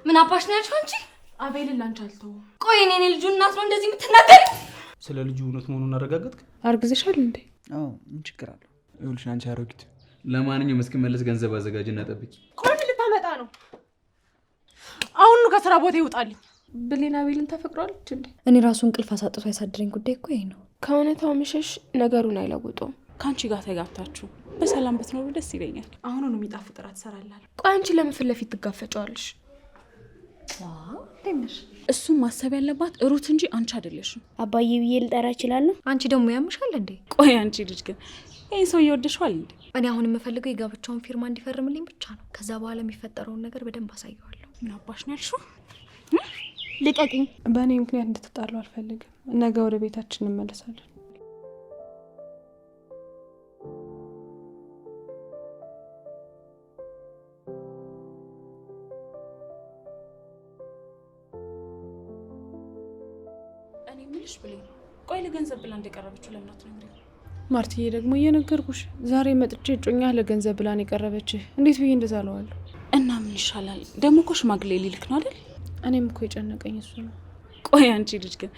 ምን አባሽ ነው ያልሽው አንቺ? አቤልን ላንቺ አልተውም። ቆይ እኔ ልጁ እናት ነው እንደዚህ የምትናገሪ? ስለ ልጁ እውነት መሆኑን አረጋገጥክ? አርግዘሻል እንዴ? አዎ ምን ችግር አለው? ይኸውልሽ አንቺ አሮጊት፣ ለማንኛውም እስክመለስ ገንዘብ አዘጋጅና ጠብቂ። ቆይ ምን ልታመጣ ነው? አሁን ከስራ ቦታ ይውጣልኝ። ብሌን አቤልን ተፈቅሯለች እንዴ? እኔ ራሱ እንቅልፍ አሳጥቶ ያሳድረኝ ጉዳይ እኮ ይሄ ነው። ከእውነታው መሸሽ ነገሩን አይለውጠውም። ከአንቺ ጋር ተጋብታችሁ በሰላም ብትኖሩ ደስ ይለኛል። አሁኑኑ የሚጣፍጥ እራት እሰራላለሁ። ቆይ አንቺ ለምን ፊት ለፊት ትጋፈጫዋለሽ? እሱም ማሰብ ያለባት ሩት እንጂ አንቺ አይደለሽም። አባዬ ብዬ ልጠራ እችላለሁ? አንቺ ደግሞ ያምሻል እንዴ? ቆይ አንቺ ልጅ ግን ይሄ ሰው ይወድሽዋል እንዴ? እኔ አሁን የምፈልገው የጋብቻውን ፊርማ እንዲፈርምልኝ ብቻ ነው። ከዛ በኋላ የሚፈጠረውን ነገር በደንብ አሳየዋለሁ። ምን አባሽ ነው ያልሽው? ልቀቂኝ። በእኔ ምክንያት እንድትጣሉ አልፈልግም። ነገ ወደ ቤታችን እንመለሳለን። እኔ ምልሽ ብሌን፣ ቆይ ለገንዘብ ብላ እንደቀረበችው ለምን አትነግሪኝ? ማርትዬ ደግሞ እየነገርኩሽ ዛሬ መጥቼ እጮኛ ለገንዘብ ብላን የቀረበችህ እንዴት ብዬ እንደዛ አለዋለሁ? እና ምን ይሻላል ደግሞ እኮ ሽማግሌ ሊልክ ነው አይደል? እኔም እኮ የጨነቀኝ እሱ ነው። ቆይ አንቺ ልጅ ግን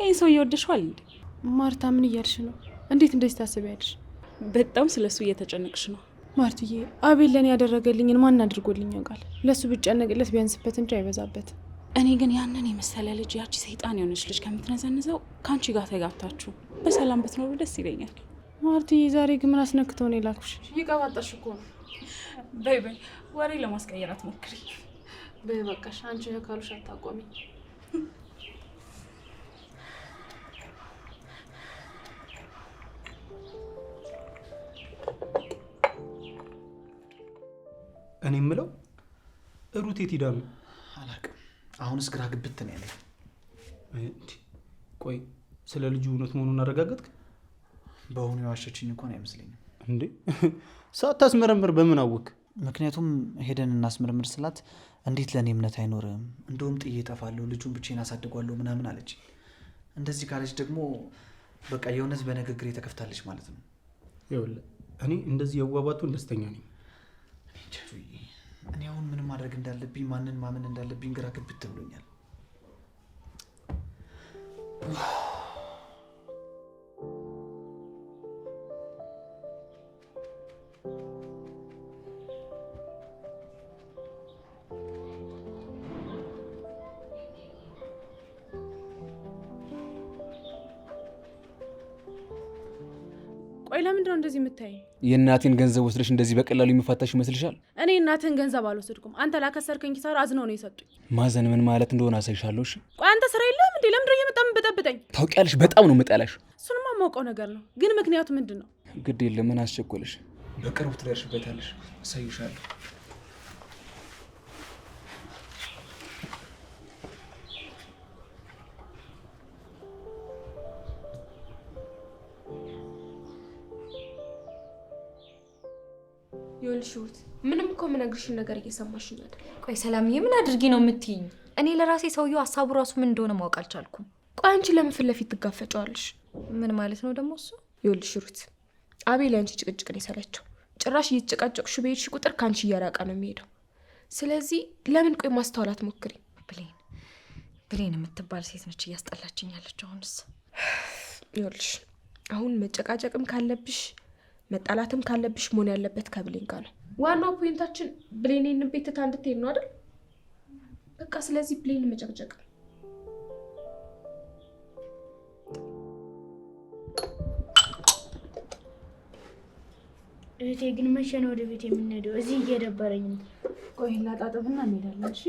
ይሄ ሰው እየወደሽዋል እንዴ? ማርታ ምን እያልሽ ነው? እንዴት እንደዚህ ታስቢያለሽ? በጣም ስለሱ እየተጨነቅሽ ነው ማርትዬ። አቤል ለኔ ያደረገልኝን ማን አድርጎልኝ ያውቃል? ለሱ ብጨነቅለት ቢያንስበት እንጂ አይበዛበት። እኔ ግን ያንን የመሰለ ልጅ ያቺ ሰይጣን የሆነች ልጅ ከምትነዘንዘው ከአንቺ ጋር ተጋብታችሁ በሰላም ብትኖሩ ደስ ይለኛል። ማርትዬ ዛሬ ግን ምን አስነክተው ነው የላኩሽ? እየቀባጣሽ እኮ ነው። በይ በይ ወሬ ለማስቀየር አትሞክሪ። በይ በቃሽ። አንቺ ካሉሽ አታቆሚ። እኔ የምለው ሩት የት ሄዳ ነው? አላውቅም። አሁንስ ግራ ግብት ነው ያለኝ። ቆይ ስለ ልጁ እውነት መሆኑን አረጋገጥክ? በአሁኑ የዋሸችኝ እንኳን አይመስለኝም። እንዴ ሳታስመረምር በምን አወቅ? ምክንያቱም ሄደን እናስመርምር ስላት እንዴት ለእኔ እምነት አይኖርም፣ እንደውም ጥዬ እጠፋለሁ፣ ልጁን ብቻዬን አሳድጓለሁ ምናምን አለች። እንደዚህ ካለች ደግሞ በቃ የእውነት በንግግር ተከፍታለች ማለት ነው። ይኸውልህ እኔ እንደዚህ የዋባቱን ደስተኛ ነኝ። እኔ አሁን ምን ማድረግ እንዳለብኝ ማንን ማመን እንዳለብኝ ግራ ግብት ብሎኛል። ቆይ ለምንድን ነው እንደዚህ የምታይ? የእናቴን ገንዘብ ወስደሽ እንደዚህ በቀላሉ የሚፋታሽ ይመስልሻል? እኔ እናትህን ገንዘብ አልወሰድኩም። አንተ ላከሰርከኝ ኪሳራ አዝነው ነው የሰጡኝ። ማዘን ምን ማለት እንደሆነ አሳይሻለሁ። እሺ ቆይ አንተ ስራ የለህም እንዴ? ለምንድን ነው እየመጣህ የምትበጠብጠኝ? ታውቂያለሽ፣ በጣም ነው የምጠላሽ። እሱንማ የማውቀው ነገር ነው፣ ግን ምክንያቱ ምንድን ነው? ግድ የለም ምን አስቸኮለሽ? በቅርቡ ትደርሽበታለሽ፣ አሳይሻለሁ። ይኸውልሽ ምንም እኮ የምነግርሽን ነገር እየሰማሽኝ አይደል? ቆይ ሰላምዬ ምን አድርጊ ነው የምትይኝ? እኔ ለራሴ ሰውየው ሀሳቡ ራሱ ምን እንደሆነ ማወቅ አልቻልኩም። ቆይ አንቺ ለምን ፊት ለፊት ትጋፈጫዋለሽ? ምን ማለት ነው ደግሞ እሱ? ይኸውልሽ ሩት፣ አቤል ያንቺ ጭቅጭቅን የሰለቸው። ጭራሽ እየተጨቃጨቅሽ በሄድሽ ቁጥር ከአንቺ እያራቀ ነው የሚሄደው። ስለዚህ ለምን ቆይ ማስተዋል አትሞክሪ? ብሌን የምትባል ሴት ነች እያስጠላችኝ ያለችው። አሁንስ ይኸውልሽ አሁን መጨቃጨቅም ካለብሽ መጣላትም ካለብሽ መሆን ያለበት ከብሌን ጋር ነው። ዋናው ፖይንታችን ብሌንን ቤት ትታ እንድትሄድ ነው አይደል? በቃ ስለዚህ ብሌን መጨቅጨቅ። እህቴ ግን መቼ ነው ወደ ቤት የምንሄደው? እዚህ እየደበረኝ ነው። ቆይ ላጣጥብና እንሄዳለን። እሺ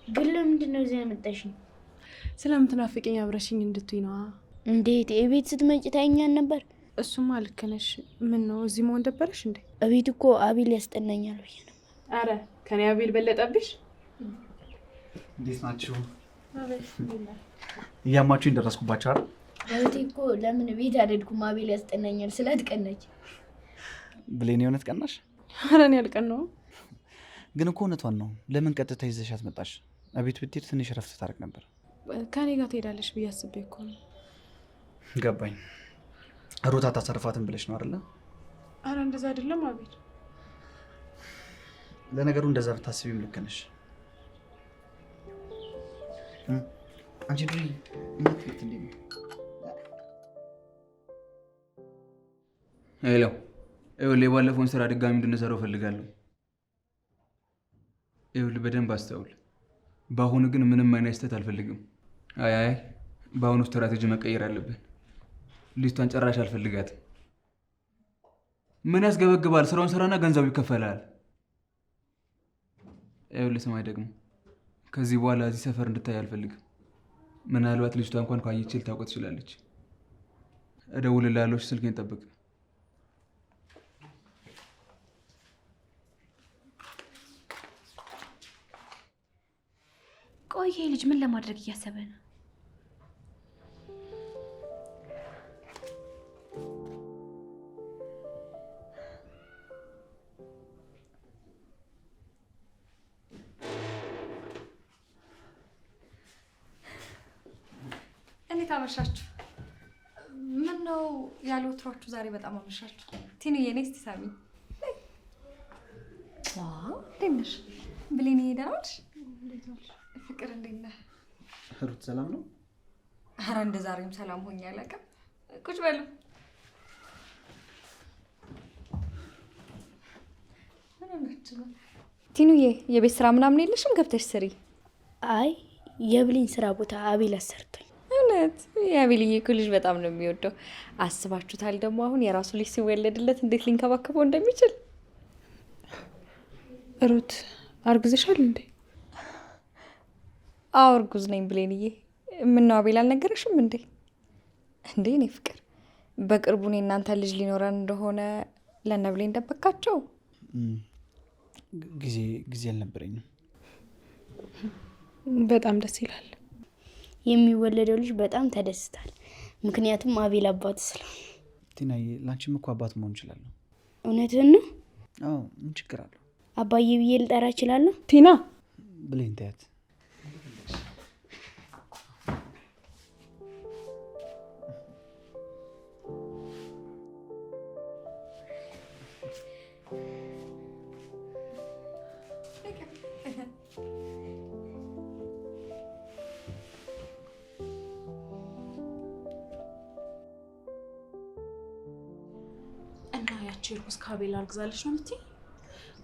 ግን ለምንድን ነው እዚህ ያመጣሽኝ? ስለምትናፍቂኝ አብረሽኝ እንድትይ ነዋ። እንዴት የቤት ስትመጪ ታይኛል ነበር? እሱማ ልክ ነሽ። ምን ነው እዚህ መሆን ደበረሽ እንዴ? እቤት እኮ አቤል ያስጠናኛል ብዬ ነው። አረ ከኔ አቤል በለጠብሽ። እንዴት ናችሁ? እያማችሁኝ ደረስኩባችሁ አይደል? እህቴ እኮ ለምን ቤት አልሄድኩም አቤል ያስጠናኛል ስላትቀናች። ብሌን የእውነት ቀናሽ? አረ እኔ አልቀናሁም። ግን እኮ እውነቷን ነው። ለምን ቀጥታ ይዘሻት መጣሽ? እቤት ብትሄድ ትንሽ ረፍት ታደርግ ነበር። ከኔ ጋር ትሄዳለሽ ብዬ አስቤ እኮ ነው። ገባኝ። ሩት አታሰርፋትም ብለሽ ነው አይደለ? አረ እንደዛ አይደለም አቤል። ለነገሩ እንደዛ ብታስቢም ልክ ነሽ። አንቺ ድሪ ምትት እንዴ? ሄሎ ይኸውልህ፣ የባለፈውን ስራ ድጋሚ እንድንሰራው ፈልጋለሁ። ይኸውልህ በደንብ አስተውል። በአሁኑ ግን ምንም አይነት ስህተት አልፈልግም። አይ በአሁኑ ስትራቴጂ መቀየር አለብን። ልጅቷን ጨራሽ አልፈልጋትም። ምን ያስገበግባል? ስራውን ስራና ገንዘቡ ይከፈላል። ይኸውልህ ስማኝ፣ ደግሞ ከዚህ በኋላ እዚህ ሰፈር እንድታይ አልፈልግም። ምናልባት ልጅቷ እንኳን ካየች ልታውቅ ትችላለች። እደውልልሃለሁ፣ ስልኬን ጠብቅ። ቆይ ይሄ ልጅ ምን ለማድረግ እያሰበ ነው? እንዴት አመሻችሁ? ምን ነው ያለ ወትሯችሁ ዛሬ በጣም አመሻችሁ። ቲኑዬ ነይ እስቲ ሳሚ። እንዴት ነሽ? ብሌን ሄደናል። ፍቅር እንዴት ነህ? ሩት ሰላም ነው? ኧረ እንደ ዛሬም ሰላም ሆኜ አላውቅም። ቁጭ በሉ። ቲኑዬ የቤት ስራ ምናምን የለሽም? ገብተሽ ስሪ። አይ የብሌን ስራ ቦታ አቤል አሰርቶኝ። እውነት? የአቤልዬ እኮ ልጅ በጣም ነው የሚወደው። አስባችሁታል ደግሞ አሁን የራሱ ልጅ ሲወለድለት እንዴት ሊንከባከበው እንደሚችል። ሩት አርግዘሻል እንዴ? አዎ እርጉዝ ነኝ ብሌንዬ። ምነው አቤል አልነገረሽም እንዴ? እንዴ እኔ ፍቅር በቅርቡ እኔ እናንተ ልጅ ሊኖረን እንደሆነ ለእነ ብሌን ደበቃቸው? ጊዜ አልነበረኝም። በጣም ደስ ይላል። የሚወለደው ልጅ በጣም ተደስታል። ምክንያቱም አቤል አባት ስለሆነ። ቲናዬ ላንቺም እኮ አባት መሆን እችላለሁ። እውነትህን ነው? አዎ ምን ችግር አለው? አባዬ ብዬ ልጠራ እችላለሁ? ቲና ብሌን ተያት። እና ያቺ እርጉዝ ከአቤል አርግዛለች ነው የምትይ?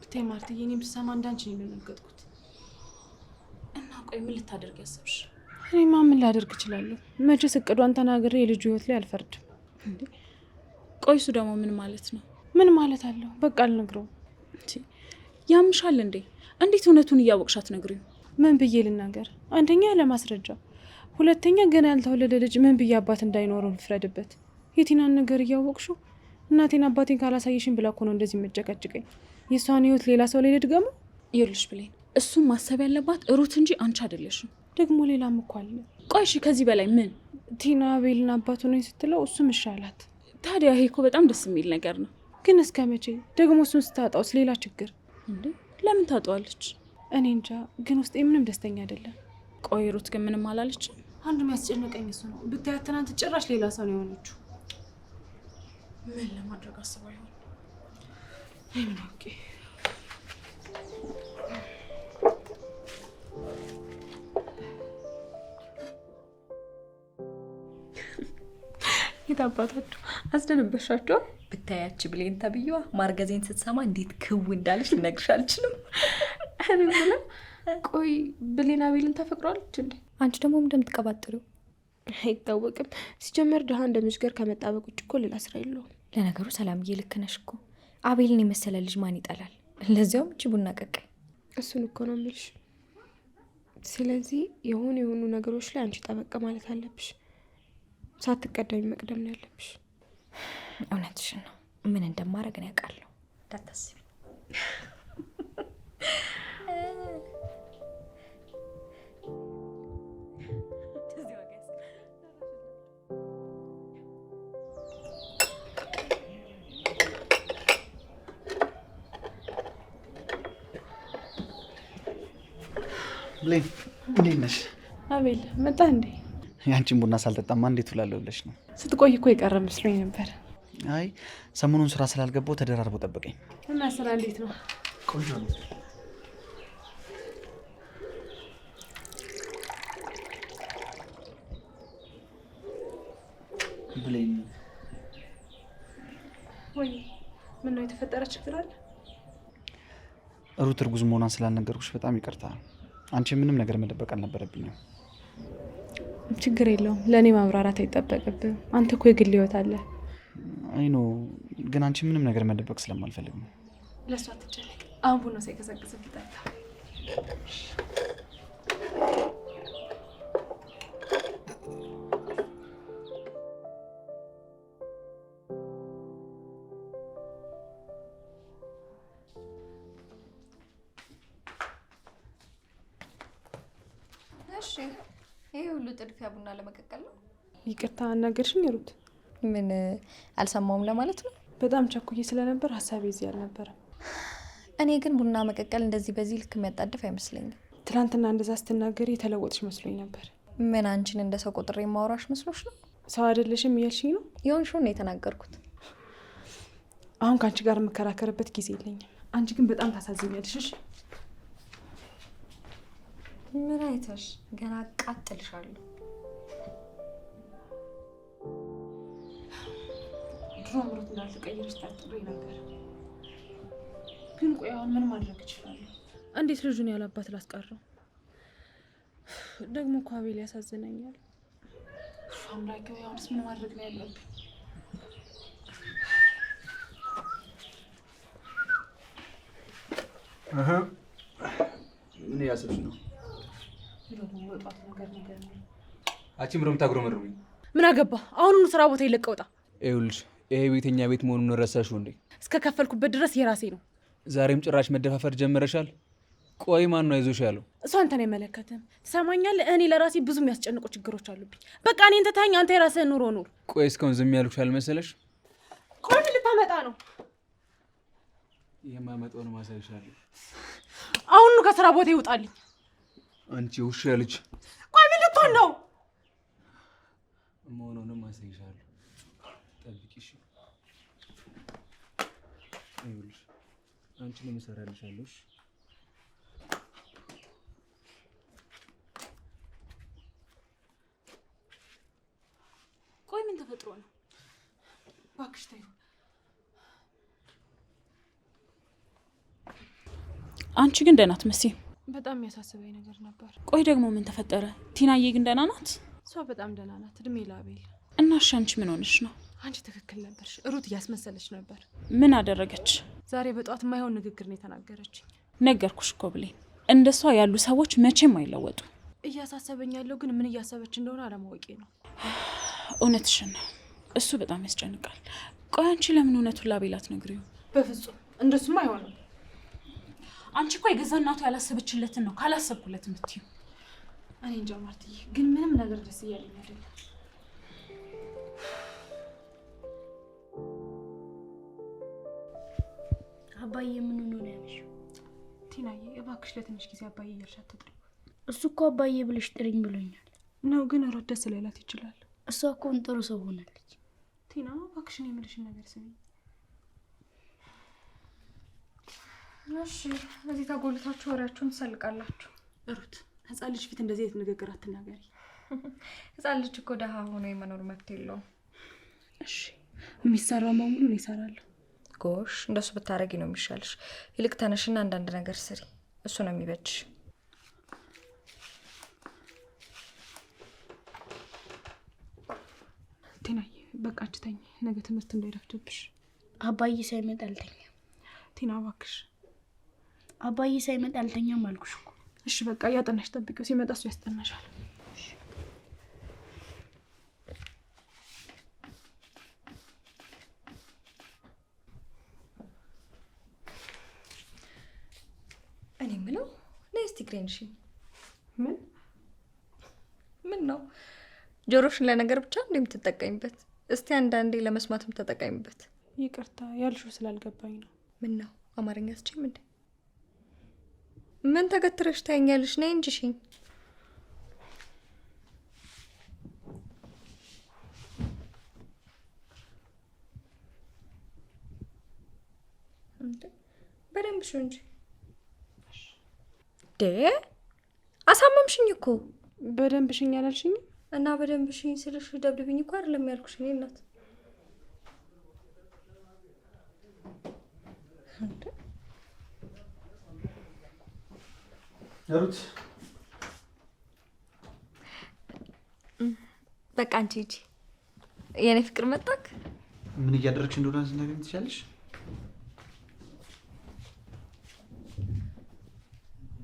ብታይ ማርትዬ፣ እኔም ስሰማ እንዳንቺ ነው የደነገጥኩት። እና ቆይ ምን ልታደርግ ያሰብሽ? እኔማ ምን ላደርግ እችላለሁ? መቼስ እቅዷን ተናግሬ የልጁ ህይወት ላይ አልፈርድም። ቆይ እሱ ደግሞ ምን ማለት ነው? ምን ማለት አለው? በቃ አልነግረውም። ያምሻል እንዴ? እንዴት እውነቱን እያወቅሽ አትነግሪው? ምን ብዬ ልናገር? አንደኛ ለማስረጃ፣ ሁለተኛ ገና ያልተወለደ ልጅ ምን ብዬ አባት እንዳይኖረው ልፍረድበት? የቲናን ነገር እያወቅሽው እናቴን አባቴን ካላሳየሽኝ ብላ እኮ ነው እንደዚህ መጨቀጭቀኝ። የእሷን ህይወት ሌላ ሰው ላይ ልድገመው? ይኸውልሽ ብሌን፣ እሱም ማሰብ ያለባት ሩት እንጂ አንቺ አይደለሽም። ደግሞ ሌላም እኮ አለ። ቆይ እሺ ከዚህ በላይ ምን? ቲና አቤልን አባቱ ነኝ ስትለው እሱም ይሻላት። ታዲያ ይሄ እኮ በጣም ደስ የሚል ነገር ነው። ግን እስከ መቼ ደግሞ? እሱን ስታጣውስ ሌላ ችግር እንዴ? ለምን ታጣዋለች? እኔ እንጃ፣ ግን ውስጤ ምንም ደስተኛ አይደለም። ቆይ ሩት ግን ምንም አላለችም? አንዱ የሚያስጨንቀኝ እሱ ነው። ብታያት ትናንት ጭራሽ ሌላ ሰው ነው የሆነችው። ምን ለማድረግ አስባ ይሆን? ምን ኦኬ። የታባታችሁ አስደነበሻቸው? ብታያች ብሌን ተብዬዋ ማርገዜን ስትሰማ እንዴት ክው እንዳለች ልነግርሽ አልችልም። እኔ ብላ ቆይ ብሌን አቤልን ተፈቅሯለች እንዴ? አንቺ ደግሞ እንደምትቀባጥሪው አይታወቅም። ሲጀመር ድሃ እንደምሽገር ከመጣበቅ ውጭ እኮ ሌላ ስራ የለውም። ለነገሩ ሰላምዬ ልክ ነሽ እኮ። አቤልን የመሰለ ልጅ ማን ይጠላል? ለዚያውም እቺ ቡና ቀቀይ። እሱን እኮ ነው የምልሽ። ስለዚህ የሆኑ ነገሮች ላይ አንቺ ጠበቅ ማለት አለብሽ። ሳትቀደሚ መቅደም ነው ያለብሽ። እውነትሽን ነው። ምን እንደማደርግ ነው ያውቃለሁ። እንዳታስቢ። ብሌን እንዴት ነሽ? አቤል መጣ እንዴ? ያንቺን ቡና ሳልጠጣማ እንዴት ውላለሁ ብለሽ ነው? ስትቆይ እኮ የቀረ መስሎኝ ነበር። አይ ሰሞኑን ስራ ስላልገባው ተደራርቦ ጠበቀኝ። እና ስራ እንዴት ነው? ቆንጆ ነው። ብሌን ወይ ምን ነው የተፈጠረ ችግር አለ? ሩት እርጉዝ መሆኗን ስላልነገርኩሽ በጣም ይቅርታ። አንቺ ምንም ነገር መደበቅ አልነበረብኝም። ችግር የለውም። ለእኔ ማብራራት አይጠበቅብም። አንተ እኮ የግል ህይወት አለ። አይኖ ግን አንቺ ምንም ነገር መደበቅ ስለማልፈልግ ነው። ለእሷ አትጨነቅ። አሁን ቡና ሳይቀዘቅዝ ይጠጣ። እሺ ይሄ ሁሉ ጥድፊያ ቡና ለመቀቀል ነው? ይቅርታ አናገርሽኝ ሩት? ምን አልሰማውም ለማለት ነው? በጣም ቸኩዬ ስለነበር ሀሳቤ እዚህ አልነበረም። እኔ ግን ቡና መቀቀል እንደዚህ በዚህ ልክ የሚያጣድፍ አይመስለኝም። ትናንትና እንደዛ ስትናገሪ የተለወጥሽ መስሎኝ ነበር። ምን አንቺን እንደ ሰው ቁጥሬ ማውራሽ መስሎሽ ነው? ሰው አይደለሽም እያልሽኝ ነው? የሆንሽውን ነው የተናገርኩት። አሁን ከአንቺ ጋር የምከራከርበት ጊዜ የለኝም። አንቺ ግን በጣም ታሳዝኛለሽ። ምን አይተሽ? ገና አቃጥልሻለሁ። ድሮ ምሮት እንዳልተቀየረች ጠርጥሬ ነበር። ግን ቆይ አሁን ምን ማድረግ እችላለሁ? እንዴት ልጁን ያላባት ላስቀረው? ደግሞ እኮ አቤል ያሳዝነኛል። አምላኬ ሆይ አሁንስ ምን ማድረግ ነው ያለብኝ? ምን ያሰብሽ ነው? ወጣት ነገር ነው። አንቺ ምንም ታግሮመርሩኝ። ምን አገባ? አሁኑኑ ስራ ቦታ ይለቀውጣ። ይኸውልሽ ይሄ ቤተኛ ቤት መሆኑን ረሳሽው እንዴ? እስከ ከፈልኩበት ድረስ የራሴ ነው። ዛሬም ጭራሽ መደፋፈር ጀመረሻል። ቆይ ማን ነው አይዞሽ ያለው? እሷ አንተን አይመለከትም። ትሰማኛለህ? እኔ ለራሴ ብዙ የሚያስጨንቁ ችግሮች አሉብኝ። በቃ እኔን ትተኸኝ አንተ የራስህን ኑሮ ኑር። ቆይ እስካሁን ዝም ያልኩሽ አልመሰለሽ? ቆይ ምን ልታመጣ ነው? የማመጣውን ማሳይሻለሁ። አሁኑ ከስራ ቦታ ይውጣልኝ። አንቺ ውሻ ልጅ። ቆይ ምን ልትሆን ነው? መሆኑንም ማሳይሻለሁ። ጠብቂሽ። ይኸውልሽ አንቺን እሰራልሻለሁ። ቆይ ምን ተፈጥሮ ነው? እባክሽ ተይው። አንቺ ግን ደህና አትመስይም። በጣም የሚያሳስበኝ ነገር ነበር። ቆይ ደግሞ ምን ተፈጠረ? ቲናዬ ግን ደህና ናት? እሷ በጣም ደህና ናት። እድሜ ለአቤል። እና እሺ አንቺ ምን ሆነሽ ነው? አንቺ ትክክል ነበርሽ። ሩት እያስመሰለች ነበር። ምን አደረገች? ዛሬ በጠዋት የማይሆን ንግግር ነው የተናገረችኝ። ነገርኩሽ እኮ ብሌን፣ እንደሷ ያሉ ሰዎች መቼም አይለወጡ። እያሳሰበኝ ያለው ግን ምን እያሰበች እንደሆነ አለማወቄ ነው። እውነትሽን ነው። እሱ በጣም ያስጨንቃል። ቆይ አንቺ ለምን እውነቱን ለአቤል አትነግሪው? በፍጹም እንደሱም አይሆንም። አንቺ እኮ የገዛ እናቱ ያላሰበችለትን ነው ካላሰብኩለት የምትይው። እኔ እንጃ ማርትዬ፣ ግን ምንም ነገር ደስ እያለኝ አይደለም። አባዬ ምን ሆኖ ነው ያልሽው? ቲናዬ እባክሽ ለትንሽ ጊዜ አባዬ እያልሽ አትጥሪ። እሱ እኮ አባዬ ብለሽ ጥሪኝ ብሎኛል ነው። ግን ሩት ደስ ላይላት ይችላል። እሷ እኮ ጥሩ ሰው ሆናለች። ቲና እባክሽን የምልሽን ነገር ስሚ። እሺ እዚህ ተጎልታችሁ ወሬያችሁን ትሰልቃላችሁ። ሩት ህፃን ልጅ ፊት እንደዚህ አይነት ንግግር አትናገሪ። ህፃን ልጅ እኮ ደሃ ሆኖ የመኖር መብት የለውም። እሺ የሚሰራው በሙሉ ነው ይሰራለሁ። ጎሽ እንደሱ ብታረጊ ነው የሚሻልሽ። ይልቅ ተነሽና አንዳንድ ነገር ስሪ። እሱ ነው የሚበጅሽ። ቲናዬ በቃ አንቺ ተኝ፣ ነገ ትምህርት እንዳይረፍድብሽ። አባዬ ሳይመጣ አልተኛም። ቲና እባክሽ። አባዬ ሳይመጣ አልተኛም አልኩሽ እኮ። እሺ በቃ እያጠናሽ ጠብቂው፣ ሲመጣ እሱ ያስጠናሻል። እኔ የምለው ነይ እስቲ ግሬንሽ። ምን ነው ጆሮሽን ለነገር ብቻ እንደምትጠቀሚበት? እስቲ አንዳንዴ ለመስማትም ተጠቀሚበት። ይቅርታ ያልሽው ስላልገባኝ ነው። ምን ነው አማርኛ አትችይም እንዴ? ምን ተገትረሽ ታይኛለሽ? ነይ እንጂ ሽኝ። በደንብ ሽው እንጂ። አሳመምሽኝ እኮ። በደንብ ሽኝ አላልሽኝም? እና በደንብ እሺ ስልሽ ደብድብኝ እኮ አይደለም ያልኩሽ እኔ እናት። ሩት በቃ አንቺ ሂጂ። የኔ ፍቅር መጣክ። ምን እያደረግሽ እንደሆነ ልትነግሪኝ ትችያለሽ?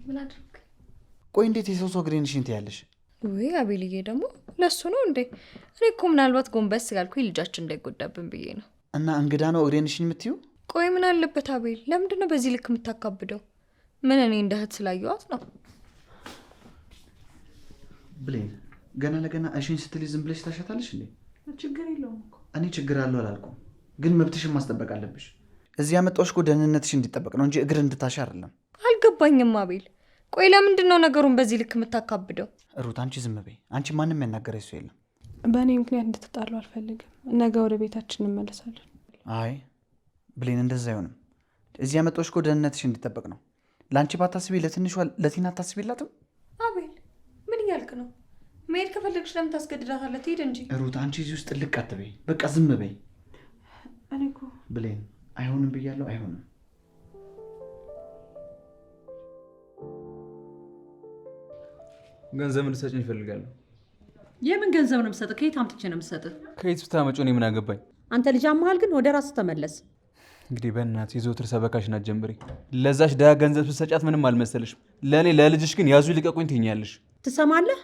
ምን አድርግ? ቆይ እንዴት የሰው እግሬንሽን ትያለሽ? ወይ አቤልዬ ደግሞ ለሱ ነው እንዴ? እኔ እኮ ምናልባት ጎንበስ ስላልኩኝ ልጃችን እንዳይጎዳብን ብዬ ነው። እና እንግዳ ነው እግሬንሽን የምትይው? ቆይ ምን አለበት አቤል? ለምንድን ነው በዚህ ልክ የምታካብደው? ምን እኔ እንደ እህት ስላየኋት ነው? ብሌን ገና ለገና እሺን ስትልይ ዝም ብለሽ ታሻታለሽ እንዴ? ችግር የለውም እኮ። እኔ ችግር አለው አላልኩም፣ ግን መብትሽን ማስጠበቅ አለብሽ። እዚህ ያመጣሁሽ እኮ ደህንነትሽ እንዲጠበቅ ነው እንጂ እግር እንድታሻ አይደለም። አልገባኝም አቤል። ቆይ ለምንድን ነው ነገሩን በዚህ ልክ የምታካብደው? ሩት አንቺ ዝም በይ። አንቺ ማንም ያናገረሽ ሰው የለም። በእኔ ምክንያት እንድትጣሉ አልፈልግም። ነገ ወደ ቤታችን እንመለሳለን። አይ ብሌን እንደዛ አይሆንም። እዚህ ያመጣሁሽ እኮ ደህንነትሽ እንዲጠበቅ ነው። ለአንቺ ባታስቢ ለትንሿ ለቲና አታስቢላትም? አቤል ምን እያልክ ነው? መሄድ ከፈለግሽ ለምን ታስገድዳታለህ? ትሄድ እንጂ። ሩት አንቺ እዚህ ውስጥ ልቅ አትበይ። በቃ ዝም በይ። እኔ እኮ ብሌን አይሆንም ብያለሁ፣ አይሆንም። ገንዘብ እንድትሰጪኝ እፈልጋለሁ። የምን ገንዘብ ነው የምሰጥህ? ከየት አምጥቼ ነው የምሰጥህ? ከየት ብታመጪው እኔ ምን አገባኝ? አንተ ልጅ አመሃል፣ ግን ወደ ራስህ ተመለስ። እንግዲህ በእናትህ የዘወትር ሰበካሽን አትጀምሪ። ለዛሽ ደሃ ገንዘብ ስትሰጫት ምንም አልመሰልሽም። ለእኔ ለልጅሽ ግን ያዙ ይልቀቁኝ ትይኛለሽ። ትሰማለህ?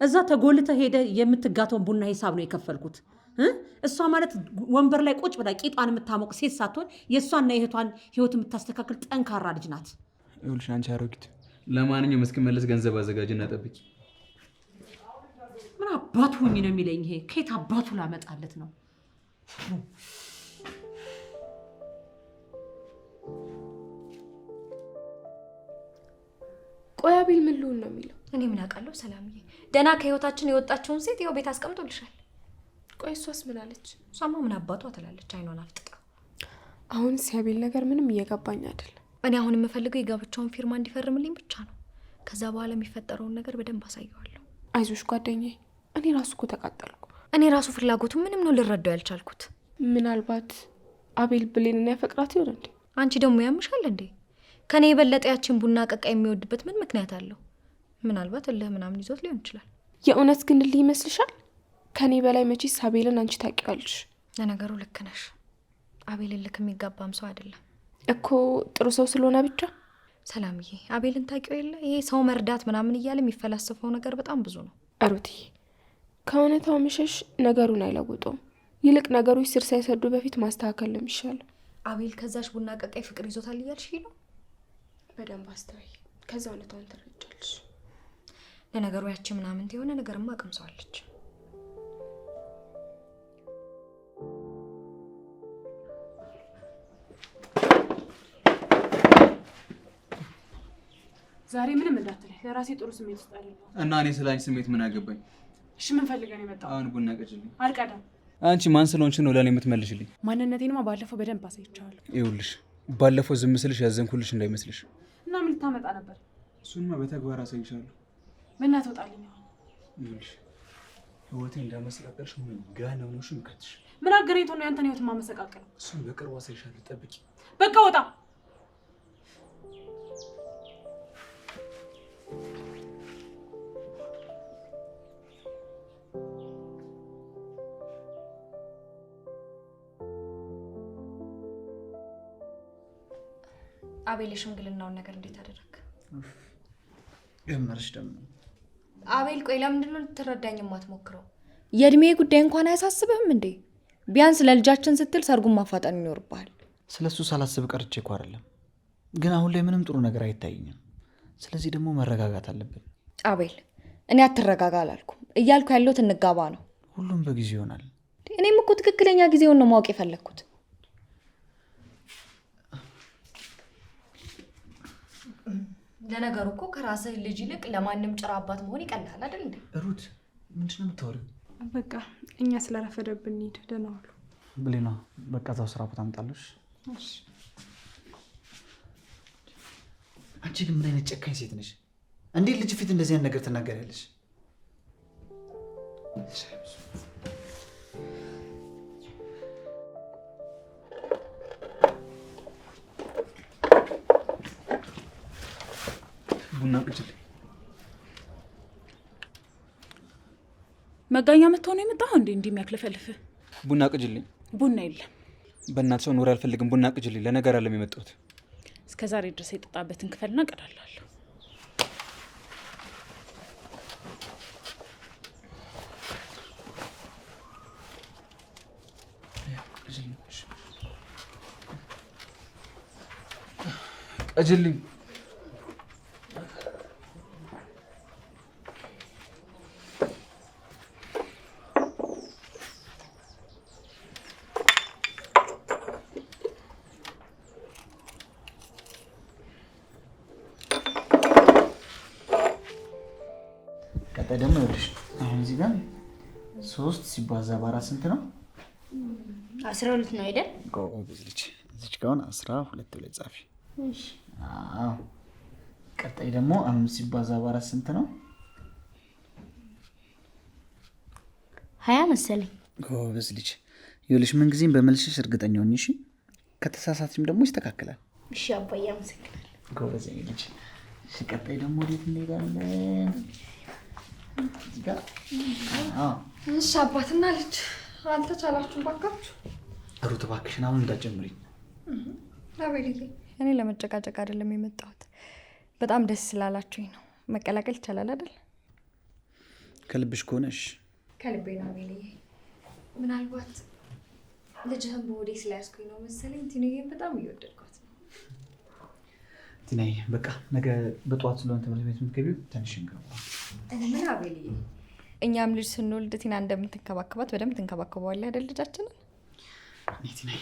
እዛ ተጎልተህ ሄደህ የምትጋተውን ቡና ሂሳብ ነው የከፈልኩት። እሷ ማለት ወንበር ላይ ቁጭ ብላ ቂጧን የምታሞቅ ሴት ሳትሆን የእሷና የእህቷን ህይወት የምታስተካክል ጠንካራ ልጅ ናት። ይኸውልሽ አንቺ አሮጊት፣ ለማንኛውም እስክመለስ ገንዘብ አዘጋጅና ጠብቂ። ምን አባቱ ሁኝ ነው የሚለኝ? ይሄ ከየት አባቱ ላመጣለት ነው? ቆይ አቤል ምን ልሁን ነው የሚለው? እኔ ምን አውቃለሁ ሰላምዬ። ደህና ከህይወታችን የወጣችውን ሴት ይኸው ቤት አስቀምጦልሻል። ቆይ እሷስ ምን አለች? እሷማ ምን አባቷ ትላለች? አይኗን አፍጥጣ። አሁንስ የአቤል ነገር ምንም እየገባኝ አይደል። እኔ አሁን የምፈልገው የጋብቻውን ፊርማ እንዲፈርምልኝ ብቻ ነው። ከዛ በኋላ የሚፈጠረውን ነገር በደንብ አሳየዋለሁ። አይዞሽ ጓደኛዬ፣ እኔ ራሱ እኮ ተቃጠልኩ። እኔ ራሱ ፍላጎቱ ምንም ነው ልረዳው ያልቻልኩት። ምናልባት አቤል ብሌንን ያፈቅራት ይሆን እንዴ? አንቺ ደግሞ ያምሻል እንዴ? ከኔ የበለጠ ያችን ቡና ቀቃ የሚወድበት ምን ምክንያት አለው? ምናልባት እልህ ምናምን ይዞት ሊሆን ይችላል። የእውነት ግን እልህ ይመስልሻል? ከኔ በላይ መቼስ አቤልን አንቺ ታውቂዋለሽ። ለነገሩ ልክ ነሽ። አቤልን ልክ የሚጋባም ሰው አይደለም እኮ ጥሩ ሰው ስለሆነ ብቻ። ሰላምዬ አቤልን ታውቂው የለ? ይሄ ሰው መርዳት ምናምን እያለ የሚፈላሰፈው ነገር በጣም ብዙ ነው። ሩትዬ ከእውነታው መሸሽ ነገሩን አይለውጠውም። ይልቅ ነገሮች ስር ሳይሰዱ በፊት ማስተካከል ነው የሚሻለው። አቤል ከዛሽ ቡና ቀቃይ ፍቅር ይዞታል እያልሽ ነው? በደንብ አስተዋይ፣ ከዛ እውነታውን ትረጃለሽ። ለነገሩ ያቺ ምናምን የሆነ ነገርማ አቅምሰዋለች። ዛሬ ምንም እንዳትለኝ፣ ለራሴ ጥሩ ስሜት ውስጥ አይደለም። እና እኔ ስለ አንቺ ስሜት ምን አገባኝ? እሺ ምን ፈልገህ ነው የመጣው? አሁን ቡና ቀጭልኝ። አልቀዳም። አንቺ ማን ስለሆንሽ ነው ለእኔ የምትመልሽልኝ? ማንነቴንማ ባለፈው በደንብ አሳይቻለሁ። ይኸውልሽ ባለፈው ዝም ስልሽ ያዘንኩልሽ እንዳይመስልሽ። እና ምን ልታመጣ ነበር? እሱንማ በተግባር አሳይሻለሁ። በእናትህ ወጣልኝ። ይኸውልሽ ህይወቴ እንዳመሰቃቀልሽ ምን ጋር ነው ሽምከትሽ? ምን አገናኝቶ ነው ያንተን ህይወት ማመሰቃቀል? እሱን በቅርቡ አሳይሻለሁ፣ ጠብቂ። በቃ ወጣ። አቤል የሽምግልናውን ነገር እንዴት አደረግ? ጀመርሽ ደግሞ። አቤል ቆይ ለምንድን ነው ልትረዳኝ የማትሞክረው? የእድሜ ጉዳይ እንኳን አያሳስብህም እንዴ? ቢያንስ ለልጃችን ስትል ሰርጉን ማፋጠን ይኖርብሃል። ስለሱ ሳላስብ ቀርቼ እኮ አይደለም፣ ግን አሁን ላይ ምንም ጥሩ ነገር አይታየኝም። ስለዚህ ደግሞ መረጋጋት አለብን። አቤል እኔ አትረጋጋ አላልኩም። እያልኩ ያለሁት እንጋባ ነው። ሁሉም በጊዜ ይሆናል። እኔም እኮ ትክክለኛ ጊዜውን ነው ማወቅ የፈለግኩት። ለነገሩ እኮ ከራስህ ልጅ ይልቅ ለማንም ጭራ አባት መሆን ይቀላል አይደል እንዴ? ሩት ምንድን ነው የምታወሪው? በቃ እኛ ስለረፈደብን እንሂድ። ደህና ዋሉ። ብሌኗ በቃ እዛው ስራ ቦታ አምጣለሽ። አንቺ ግን ምን አይነት ጨካኝ ሴት ነሽ? እንዴት ልጅ ፊት እንደዚህ አይነት ነገር ትናገሪያለሽ? ቡና ቅጅልኝ። መጋኛ መጥተው ነው የመጣው እንዴ? እንዲህ የሚያክለፈልፍ ቡና ቅጅልኝ። ቡና የለም። በእናትህ ሰው ኑሮ አልፈልግም። ቡና ቅጅልኝ። ለነገር አለም የመጣሁት። እስከ ዛሬ ድረስ የጠጣበትን ክፈልና ቀዳላለሁ። ቅጅልኝ። ቀጣይ ደግሞ ይኸውልሽ አሁን እዚህ ጋር 3 ሲባዛ በ4 ስንት ነው? 12 ነው አይደል? ጎበዝ ልጅ። እዚች ጋር 12 ብለሽ ጻፊ። እሺ። አዎ። ቀጣይ ደግሞ 5 ሲባዛ በ4 ስንት ነው? 20 መሰለኝ። ጎበዝ ልጅ። ይኸውልሽ ምን ጊዜም በመልስሽ እርግጠኛ ሆኚ እሺ። ከተሳሳትሽም ደግሞ ይስተካከላል። እሺ አባዬ አመሰግናለሁ። ጎበዝ ልጅ። እሺ ቀጣይ ደግሞ ወዴት እንሄዳለን? እዚህ ጋር እሺ አባትና ልጅ አልተቻላችሁም ባካችሁ። ሩት እባክሽን አሁን እንዳትጀምሪኝ። አቤልዬ እኔ ለመጨቃጨቅ አይደለም የመጣሁት፣ በጣም ደስ ስላላችሁኝ ነው። መቀላቀል ይቻላል አይደል? ከልብሽ ከሆነሽ ከልቤ ነው አቤልዬ። ምናልባት ልጅህን በሆዴ ስላያስኩኝ ነው መሰለኝ ቲኒዬን በጣም እየወደድኳት ነው። ቲናዬ በቃ ነገ በጠዋት ስለሆነ ትምህርት ቤት የምትገቢው ትንሽ እንገባ። ምን አቤልዬ፣ እኛም ልጅ ስንወልድ ቲና እንደምትንከባከባት በደንብ ትንከባከበዋለህ አይደል ልጃችንን? ቲናዬ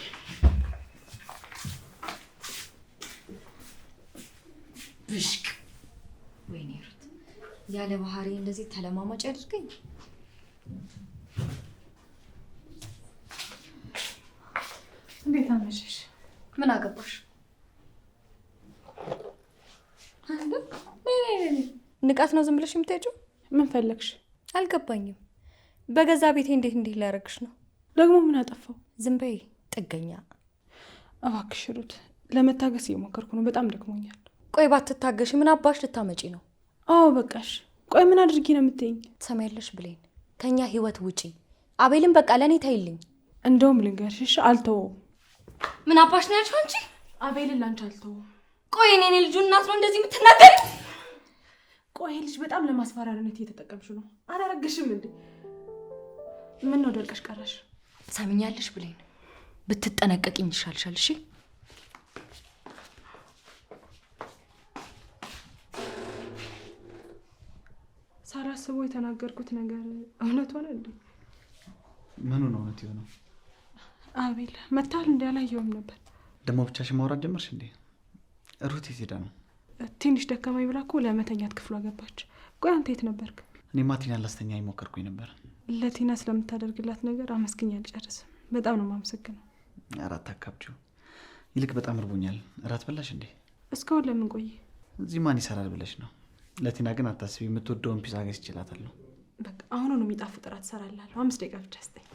ብሽቅ ወይኔ ሩት፣ ያለ ባህሪ እንደዚህ ተለማማጭ ያድርገኝ። እንዴት አመሸሽ? ምን አገባሽ? ንቃት ነው ዝም ብለሽ የምትሄጂው? ምን ፈለግሽ? አልገባኝም። በገዛ ቤቴ እንዴት እንዲህ ሊያደርግሽ ነው? ደግሞ ምን አጠፋው? ዝም በይ ጥገኛ። እባክሽ ሩት፣ ለመታገስ እየሞከርኩ ነው። በጣም ደክሞኛል። ቆይ ባትታገሽ ምን አባሽ ልታመጪ ነው? አዎ በቃሽ። ቆይ ምን አድርጊ ነው የምትይኝ? ትሰሚያለሽ ብሌን፣ ከኛ ህይወት ውጪ። አቤልን በቃ ለእኔ ታይልኝ። እንደውም ልንገርሽ አልተወውም። ምን አባሽ ነው ያልሽው አንቺ? አቤልን ላንቺ አልተወውም። ቆይ እኔ ልጁ እናት ነው እንደዚህ የምትናገሪ? ቆይ ልጅ በጣም ለማስፈራሪነት እየተጠቀምሽ ነው። አላረግሽም እንዴ? ምን ነው ደርቀሽ ቀረሽ? ሰምኛለሽ ብሌን፣ ብትጠነቀቂኝ ይሻልሻል። እሺ ሳላስበው የተናገርኩት ነገር እውነት ሆነ እንዴ? ምኑ ነው እውነት የሆነው? አቤል መታል እንዲ አላየውም ነበር። ደግሞ ብቻሽን ማውራት ጀመርሽ እንዴ? ሩት የት ሄዳ ነው? ትንሽ ደከማኝ ብላ እኮ ለመተኛት ክፍሏ ገባች። ቆይ አንተ የት ነበርክ? እኔማ ቲናን ላስተኛ ይሞከርኩኝ ነበር። ለቲና ስለምታደርግላት ነገር አመስግኝ አልጨርስም። በጣም ነው የማመሰግነው። አራት አካብጂው። ይልቅ በጣም እርቦኛል። እራት በላሽ እንዴ? እስካሁን ለምን ቆይ? እዚህ ማን ይሰራል ብለሽ ነው? ለቲና ግን አታስቢ፣ የምትወደውን ፒዛ ገዝቼ እላታለሁ። በቃ አሁኑ ነው የሚጣፍጥ እራት እሰራላለሁ። 5 ደቂቃ ብቻ ስጠኝ።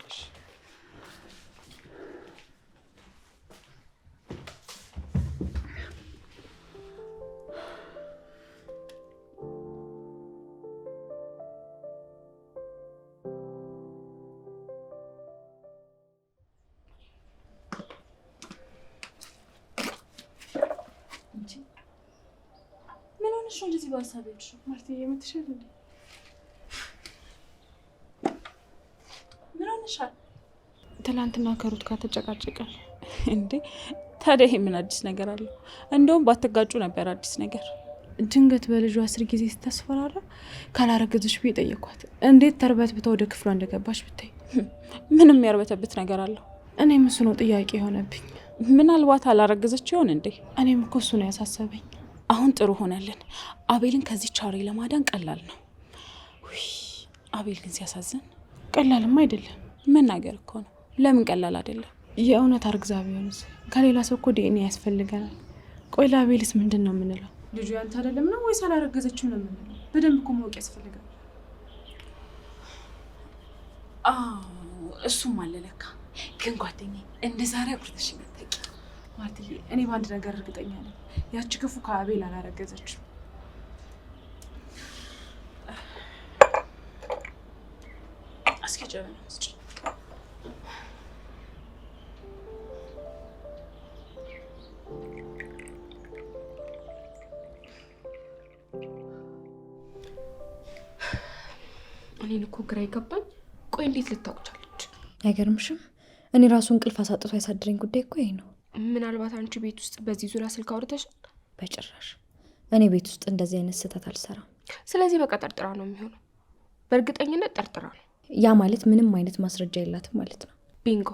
እንደዚህ ባሳበች ማርቲዬ የምትሸል እንዴ? ምን ሆነሻል? ትላንትና ከሩት ጋር ተጨቃጨቀን እንዴ? ታዲያ ይሄ ምን አዲስ ነገር አለው? እንደውም ባትጋጩ ነበር አዲስ ነገር። ድንገት በልጇ 10 ጊዜ ስታስፈራራ ካላረገዝሽ ብዬ ጠየኳት። እንዴት ተርበትብታ ወደ ክፍሏ እንደገባች ብታይ። ምንም ያርበተብት ነገር አለው? እኔም እሱ ነው ጥያቄ የሆነብኝ። ምናልባት አላረገዘች ይሆን እንዴ? እኔም እኮ እሱ ነው ያሳሰበኝ። አሁን ጥሩ ሆነልን። አቤልን ከዚህ ቻሬ ለማዳን ቀላል ነው። አቤል ግን ሲያሳዝን። ቀላልም አይደለም። መናገር እኮ ነው። ለምን ቀላል አይደለም? የእውነት አርግዛ ቢሆንስ? ከሌላ ሰው እኮ ዲኤንኤ ያስፈልገናል። ቆይ ለአቤልስ ምንድን ነው የምንለው? ልጁ ያንተ አይደለም ነው ወይስ አላረገዘችም ነው የምንለው? በደንብ እኮ ማወቅ ያስፈልጋል። እሱም አለ ለካ። ግን ጓደኛዬ እንደ ዛሬ አቁርተሽኝ አታውቂም ማርትዬ። እኔ በአንድ ነገር እርግጠኛ ነኝ፣ ያቺ ክፉ ከአቤል አላረገዘችም። እስኪ ጀበና ስጭ። እኔን እኮ ግራ ይገባኝ። ቆይ እንዴት ልታውቅ ቻለች? አይገርምሽም? እኔ ራሱ እንቅልፍ አሳጥቶ ያሳድረኝ ጉዳይ እኮ ይሄ ነው። ምናልባት አንቺ ቤት ውስጥ በዚህ ዙሪያ ስልክ አውርተሻል? በጭራሽ። እኔ ቤት ውስጥ እንደዚህ አይነት ስህተት አልሰራም። ስለዚህ በቃ ጠርጥራ ነው የሚሆነው። በእርግጠኝነት ጠርጥራ ነው። ያ ማለት ምንም አይነት ማስረጃ የላትም ማለት ነው። ቢንጎ።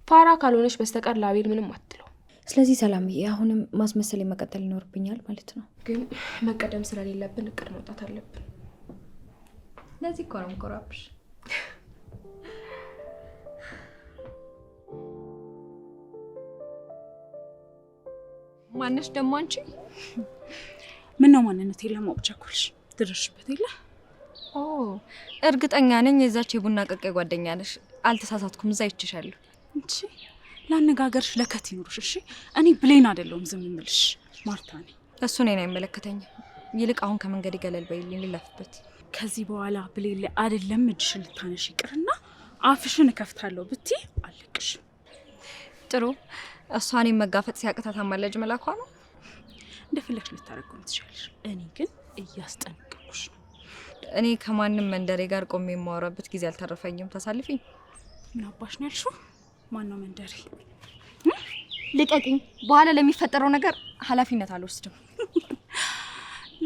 ፋራ ካልሆነች በስተቀር ለአቤል ምንም አትለው። ስለዚህ ሰላምዬ፣ አሁንም ማስመሰል መቀጠል ይኖርብኛል ማለት ነው። ግን መቀደም ስለሌለብን እቅድ መውጣት አለብን። ለዚህ እኮ ነው የምኮራብሽ። ማነሽ ደግሞ አንቺ? ምን ነው ማንነቴን ለማወቅ ቸኮልሽ? ትደርሽበት የለ? እርግጠኛ ነኝ የዛች የቡና ቀቀይ ጓደኛ ነሽ። አልተሳሳትኩም፣ እዛ ይችሻለሁ። እንቺ ለአነጋገርሽ ለከት ይኑርሽ እሺ። እኔ ብሌን አይደለሁም ዝም እምልሽ፣ ማርታ ነኝ። እሱ እኔን አይመለከተኝም። ይልቅ አሁን ከመንገድ ገለል በይልኝ፣ ልለፍበት። ከዚህ በኋላ ብሌን ላይ አይደለም እጅሽን ልታነሽ ይቅርና አፍሽን እከፍታለሁ ብትይ አለቅሽም። ጥሩ። እሷ እኔን መጋፈጥ ሲያቅታት አማላጅ መላኳ ነው። እንደፈለግሽ ልታረጉም ትችላለሽ። እኔ ግን እያስጠነቀቅኩሽ ነው። እኔ ከማንም መንደሬ ጋር ቆሜ የማወራበት ጊዜ አልተረፈኝም። ተሳልፊኝ። ምን አባሽ ነው ያልሽው? ማነው መንደሬ? ልቀቂኝ። በኋላ ለሚፈጠረው ነገር ኃላፊነት አልወስድም።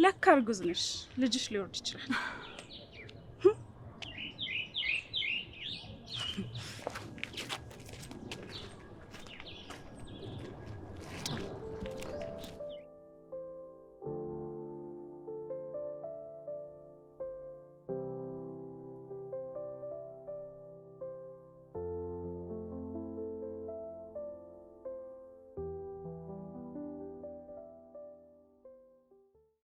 ለካ እርጉዝ ነሽ። ልጅሽ ሊወርድ ይችላል።